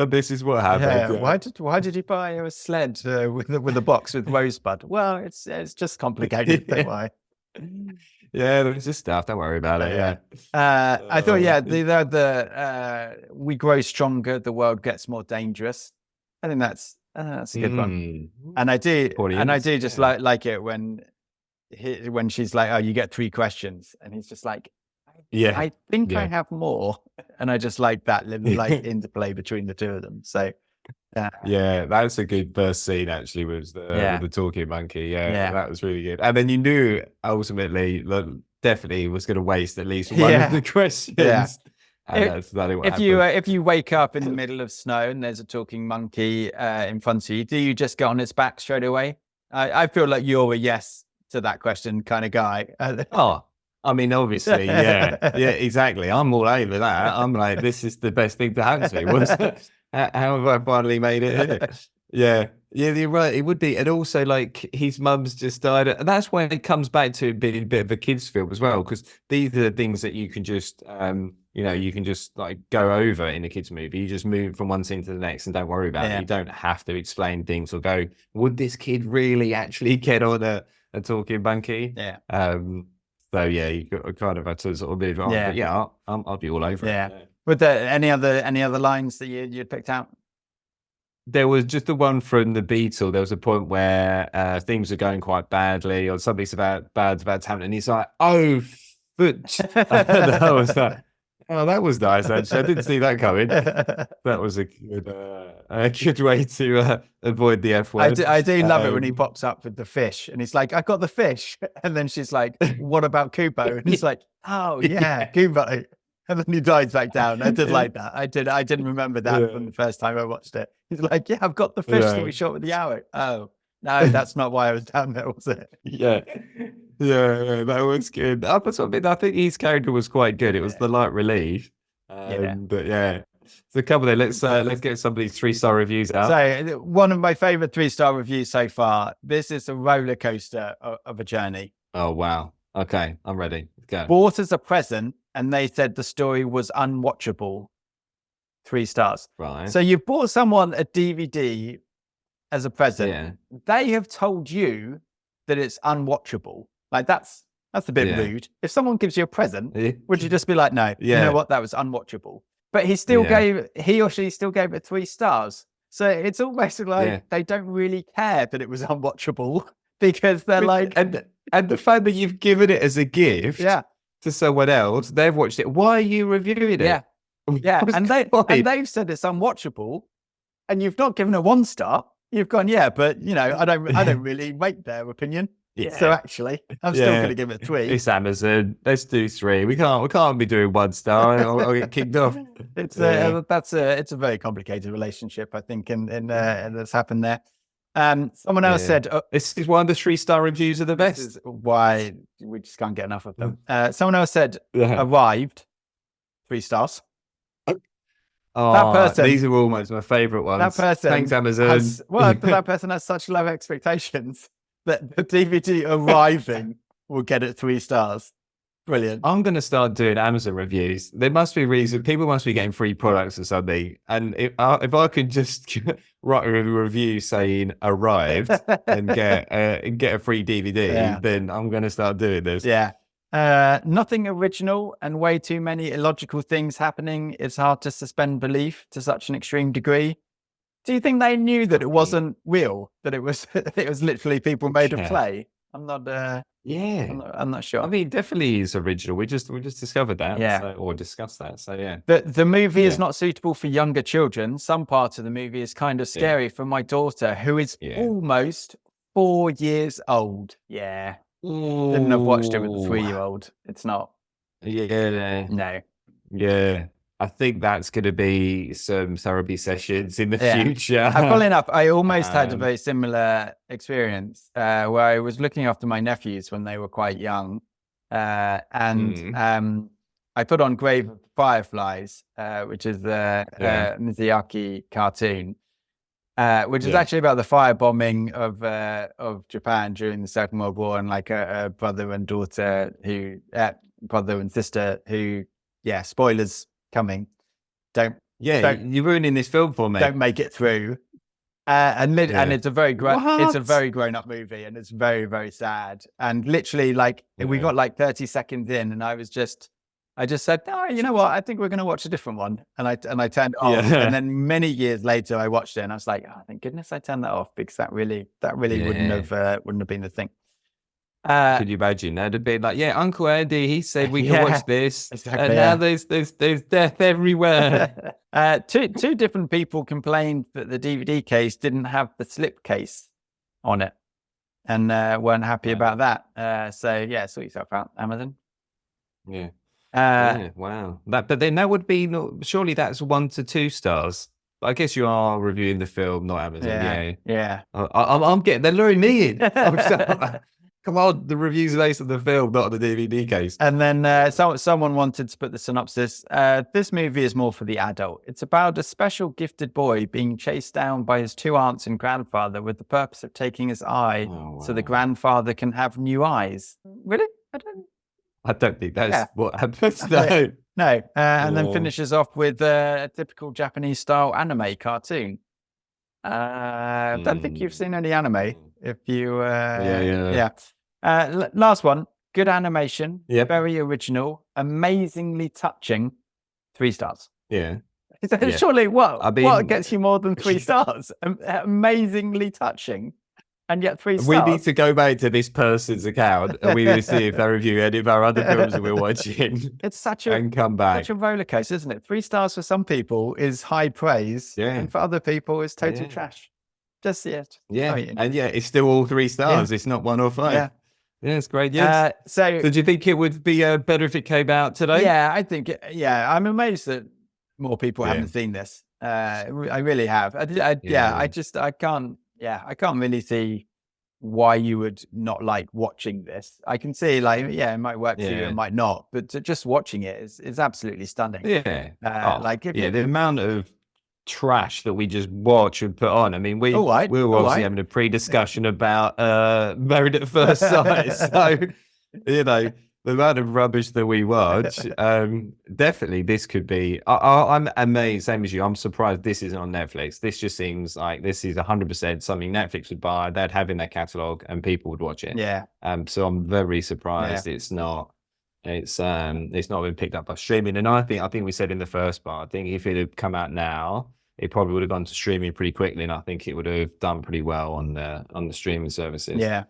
This is what happened. Why did you buy her a sled with a box with Rosebud? Well, it's just complicated. Don't worry. Yeah, there's just stuff. Don't worry about it. I thought, the we grow stronger, the world gets more dangerous. I think that's a good one. And I do just like it when she's like, oh, you get 3 questions, and he's just like, I think I have more, and I just like that little like interplay between the two of them. So that's a good first scene actually, with the talking monkey. That was really good. And then you knew ultimately definitely was going to waste at least one of the questions. Yeah. And that's exactly what happened. If you wake up in the middle of snow and there's a talking monkey in front of you, do you just get on its back straight away? I feel like you're a yes to that question kind of guy. Oh, I mean, obviously, yeah, exactly. I'm all over that. I'm like, this is the best thing to happen to me. How have I finally made it? Yeah, you're right. It would be, and also like his mum's just died, and that's when it comes back to being a bit of a kids' film as well, because these are the things that you can just, you can just like go over in a kids' movie. You just move from one scene to the next and don't worry about it. You don't have to explain things or go, would this kid really actually get on a talking monkey? Yeah. So yeah, you kind of have to sort of move on. Yeah. But yeah, I'll be all over it. Yeah. Were there any other lines that you'd picked out? There was just the one from the Beatle. There was a point where things are going quite badly, or something's about to happen, and he's like, "Oh, foot." I was like, "Oh, that was nice." Actually, I didn't see that coming. That was a good way to avoid the F word. I do love it when he pops up with the fish, and he's like, "I got the fish," and then she's like, "What about Kubo?" And he's like, "Oh yeah, Kubo." And then he dives back down. I did like that. I didn't remember that from the first time I watched it. He's like, "Yeah, I've got the fish that we shot with the arrow." Oh, no, that's not why I was down there, was it? Yeah, that was good. I think his character was quite good. It was the light relief. But yeah, so come on then, let's get some of these 3-star reviews out. So one of my favorite 3-star reviews so far. This is a roller coaster of a journey. Oh wow. Okay, I'm ready. Go. Bought as a present, and they said the story was unwatchable. 3 stars. Right. So you bought someone a DVD as a present. Yeah. They have told you that it's unwatchable. Like that's a bit rude. If someone gives you a present, would you just be like, "No, you know what? That was unwatchable." But he or she still gave it 3 stars. So it's almost like they don't really care that it was unwatchable, because they're like, and the fact that you've given it as a gift to someone else, they've watched it. Why are you reviewing it? Yeah. And they've said it's unwatchable, and you've not given a 1 star. You've gone, but I don't really rate their opinion. Yeah. So actually, I'm still going to give it 3. It's Amazon. Let's do 3. We can't be doing 1 star. I'll get kicked off. It's a very complicated relationship, I think, and that's happened there. Someone else said, this is why the 3-star reviews are the best. This is why we just can't get enough of them. Someone else said, arrived, 3 stars. Oh, that person, these are almost my favorite ones. That person, thanks Amazon. But that person has such low expectations that the DVD arriving will get it 3 stars. Brilliant. I'm going to start doing Amazon reviews. There must be a reason. People must be getting free products or something. And if I could just write a review saying arrived and get a free DVD, then I'm going to start doing this. Yeah. Nothing original and way too many illogical things happening. It's hard to suspend belief to such an extreme degree. Do you think they knew that it wasn't real? That it was literally people made of clay? I'm not. I'm not sure. I mean, it definitely is original. We just discovered that, or discussed that. So yeah. The movie is not suitable for younger children. Some parts of the movie is kind of scary for my daughter, who is almost 4 years old. Yeah. Ooh. Didn't have watched it with a 3-year-old. It's not. Yeah. No. Yeah. I think that's going to be some therapy sessions in the future. Funnily enough, I almost had a very similar experience where I was looking after my nephews when they were quite young. And I put on Grave of the Fireflies, which is the Miyazaki cartoon, which is actually about the firebombing of Japan during the Second World War, and like a brother and daughter brother and sister who, spoilers coming. You're ruining this film for me. Don't make it through. And it's a very grown up movie, and it's very, very sad. And literally, we got like 30 seconds in, and I just said, "No, you know what? I think we're going to watch a different one." And I turned it off. And then many years later, I watched it, and I was like, "Oh, thank goodness I turned that off, because that really wouldn't have been the thing." Could you imagine? That'd have been like, Uncle Andy, he said we can watch this, exactly, and now there's death everywhere. Two different people complained that the DVD case didn't have the slip case on it, and weren't happy about that. So sort yourself out, Amazon. Yeah. Uh, Yeah. Wow. But then that would be surely that's 1 to 2 stars. I guess you are reviewing the film, not Amazon. yeah, Yeah. yeah. I'm getting. They're luring me in. Come on, the reviews are based on the film, not on the DVD case. And then someone wanted to put the synopsis. This movie is more for the adult. It's about a special gifted boy being chased down by his 2 aunts and grandfather with the purpose of taking his eye so the grandfather can have new eyes. Really? I don't think that's what happens. No. No. And then finishes off with a typical Japanese style anime cartoon. Don't think you've seen any anime. If you, last one, good animation, very original, amazingly touching, 3 stars. Yeah. Surely what gets you more than 3 stars? Amazingly touching, and yet 3 stars. We need to go back to this person's account and we need to see if they review any of our other films that we're watching. It's such and come back. such a roller coaster, isn't it? 3 stars for some people is high praise, and for other people is total trash. Just and it's still all 3 stars. It's not 1 or 5. Yeah, it's great. Yes. So do you think it would be better if it came out today? Yeah, I think. I'm amazed that more people haven't seen this. I really have. I can't really see why you would not like watching this. I can see it might work for you, it might not, but just watching it is absolutely stunning. Yeah. The amount of trash that we just watch and put on. I mean, we were obviously having a pre-discussion about Married at First Sight. So, the amount of rubbish that we watch, definitely this could be. I'm amazed, same as you. I'm surprised this isn't on Netflix. This just seems like this is 100% something Netflix would buy. They'd have in their catalog and people would watch it. Yeah. So I'm very surprised it's not. It's not been picked up by streaming. And I think we said in the first part, I think if it had come out now, it probably would have gone to streaming pretty quickly, and I think it would have done pretty well on the streaming services. Yeah.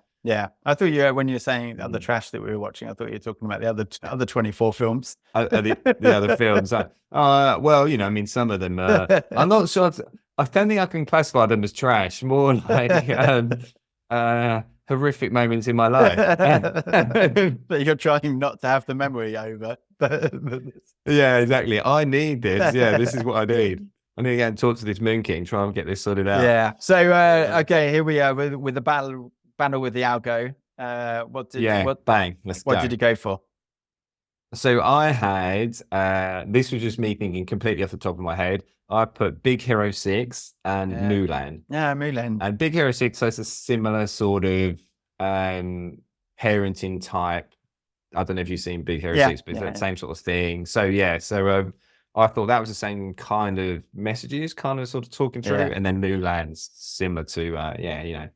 I thought when you were saying the other trash that we were watching, I thought you were talking about the other 24 films. The other films. I mean, some of them. I'm not sure. I don't think I can classify them as trash. More like horrific moments in my life. But you're trying not to have the memory over. Yeah, exactly. I need this. Yeah, this is what I need. I need to get and talk to this Moon King, try and get this sorted out. Yeah. So, okay, here we are with the battle with the algo. What did you go for? So I had, this was just me thinking completely off the top of my head. I put Big Hero 6 and Mulan. Yeah, Mulan. And Big Hero 6 has a similar sort of parenting type. I don't know if you've seen Big Hero 6, but it's that same sort of thing. So, I thought that was the same kind of messages, kind of sort of talking through. And then Mulan's similar to,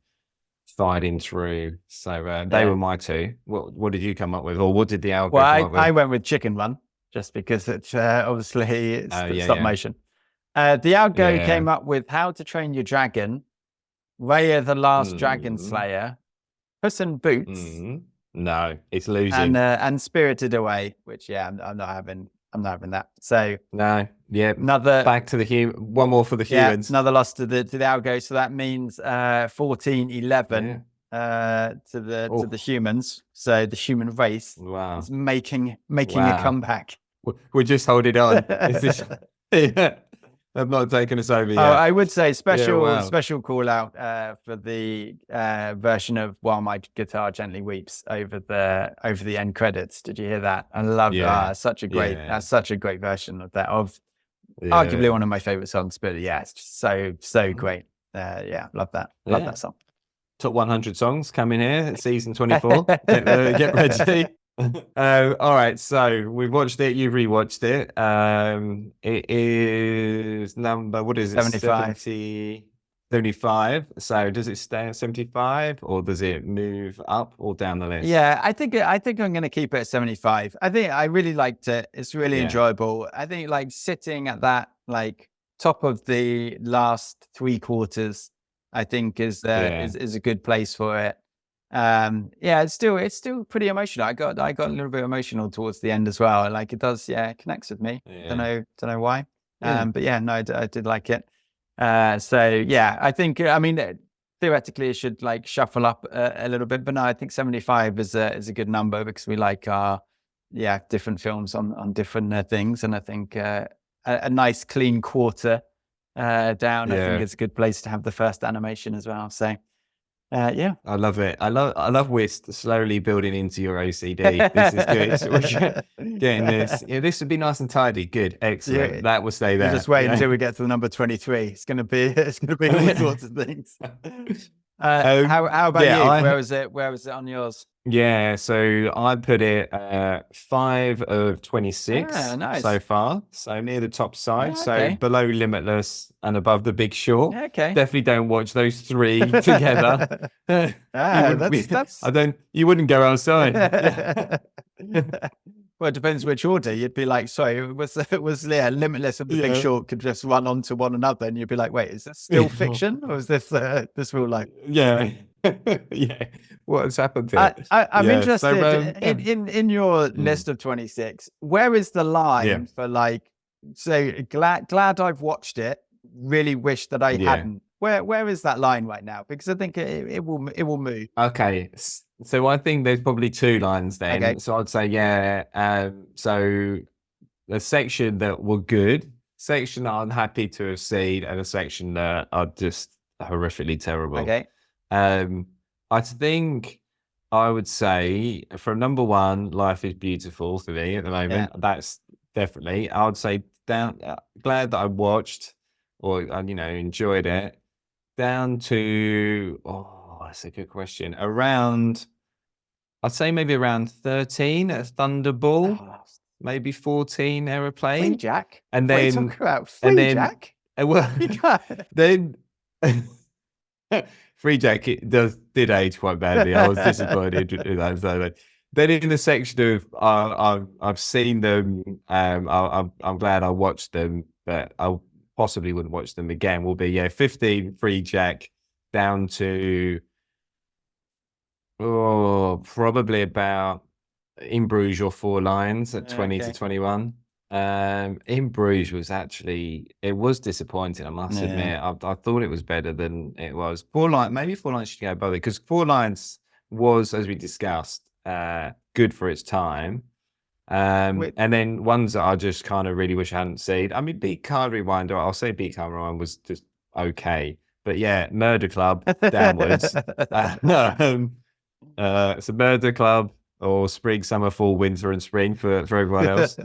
fighting through. So they were my 2. What did you come up with? Or what did the algo come up with? I went with Chicken Run, just because it's obviously it's stop motion. The algo came up with How to Train Your Dragon, Raya the Last Dragon Slayer, Puss in Boots. No, it's losing. And Spirited Away, which I'm not having that. So another back to the one more for the humans. Another loss to the algo. So that means 14-11 to the humans. So the human race is making a comeback. We're just holding on. I've not taken us over yet. I would say special call out for the version of While My Guitar Gently Weeps over the end credits. Did you hear that? I love that. Such a great version of that. Arguably one of my favorite songs, but it's just so great. Love that. Love that song. Top 100 songs coming here, season 24. Get ready. All right, so we've watched it, you've rewatched it. It is number, what is it? 75. So does it stay at 75 or does it move up or down the list? I think I'm going to keep it at 75. I think I really liked it. It's really enjoyable. I think sitting at that top of the last 3 quarters, I think is a good place for it. It's still pretty emotional. I got a little bit emotional towards the end as well. It does, it connects with me. Don't know why. But I did like it. I think, theoretically it should shuffle up a little bit, but no, I think 75 is a good number because we like our different films on different things. And I think a nice clean quarter down, I think it's a good place to have the first animation as well. So yeah, I love it. I love we're slowly building into your OCD. This is good. We're getting this. Yeah, this would be nice and tidy. Good, excellent. Yeah. That will stay there. You just wait until we get to the number 23. It's gonna be all sorts of things. How about you? Where was it on yours? Yeah, so I put it 5 of 26 nice. so far, so near the top side. So below Limitless and above The Big Short. Okay, definitely don't watch those three together. You wouldn't go outside. Well, it depends which order. You'd be like, sorry, it was Limitless and The Big Short could just run onto one another, and you'd be like, wait, is this still fiction or is this real life? Yeah. Yeah, what's happened to it? I'm interested in your list of 26. Where is the line for like? So glad I've watched it. Really wish that I hadn't. Where is that line right now? Because I think it will move. Okay, so I think there's probably 2 lines then. Okay. So I'd say so the section that were good, section that I'm happy to have seen, and a section that are just horrifically terrible. Okay. I think I would say from number 1, Life is Beautiful for me at the moment. That's definitely, I would say glad that I watched or, enjoyed it, down to, that's a good question. I'd say maybe around 13 at Thunderball, maybe 14 Aeroplane. Free Jack? And then, what are you talking about? Free Jack? Then, Free Jack did age quite badly. I was disappointed in that. So, then in the section of I've seen them, I'm glad I watched them, but I possibly wouldn't watch them again. Will be 15 Free Jack, down to probably about In Bruges or 4 Lines at 20 to 21. In Bruges was it was disappointing, I must admit. I thought it was better than it was. 4 Lines, maybe 4 Lines should go above it, because 4 Lines was, as we discussed, good for its time. And then ones that I just kind of really wish I hadn't seen. I mean, Beat Card Rewind, I'll say Beat Card Rewind was just okay. But yeah, Murder Club, downwards. So Murder Club, or Spring, Summer, Fall, Winter and Spring for everyone else.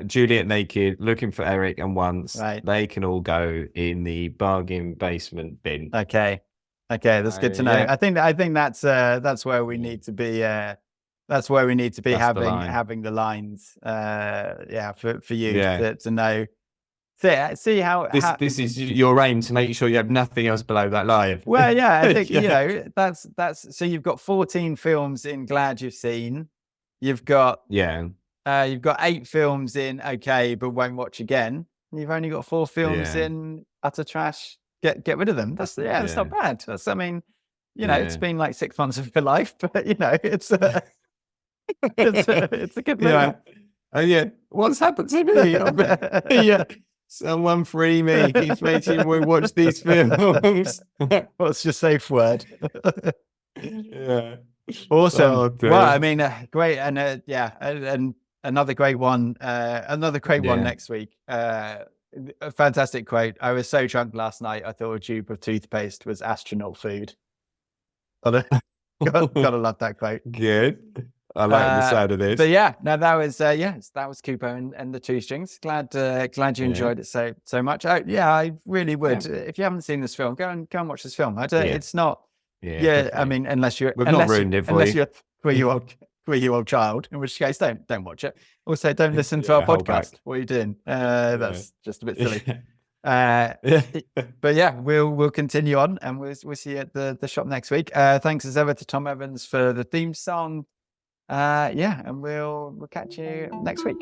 Juliet Naked, Looking for Eric, and Once. Right. They can all go in the bargain basement bin. Okay, that's good to know. Yeah. I think that's where we need to be. That's where we need to be, having the lines. For you to know. See how this is your aim, to make sure you have nothing else below that line. Well, yeah, I think that's so you've got 14 films in Glad You've Seen. You've got 8 films in okay but won't watch again. You've only got 4 films in utter trash. Get rid of them. That's not bad. It's been like 6 months of your life, but it's a good move. What's happened to me? Someone free me. He's making me watch these films. What's your safe word? Awesome. Well, I mean, great, and and another great one. Another great one next week. A fantastic quote. I was so drunk last night, I thought a tube of toothpaste was astronaut food. Gotta love that quote. Good. I like the side of this. But that was Kubo and the Two Strings. Glad you enjoyed it so much. I really would. If you haven't seen this film, go and watch this film. It's not. I mean, unless you're not ruined it for you're a 3-year-old child, in which case don't watch it. Also, don't listen to our podcast. What are you doing? That's just a bit silly. But yeah, we'll continue on, and we'll see you at the shop next week. Thanks as ever to Tom Evans for the theme song. And we'll catch you next week.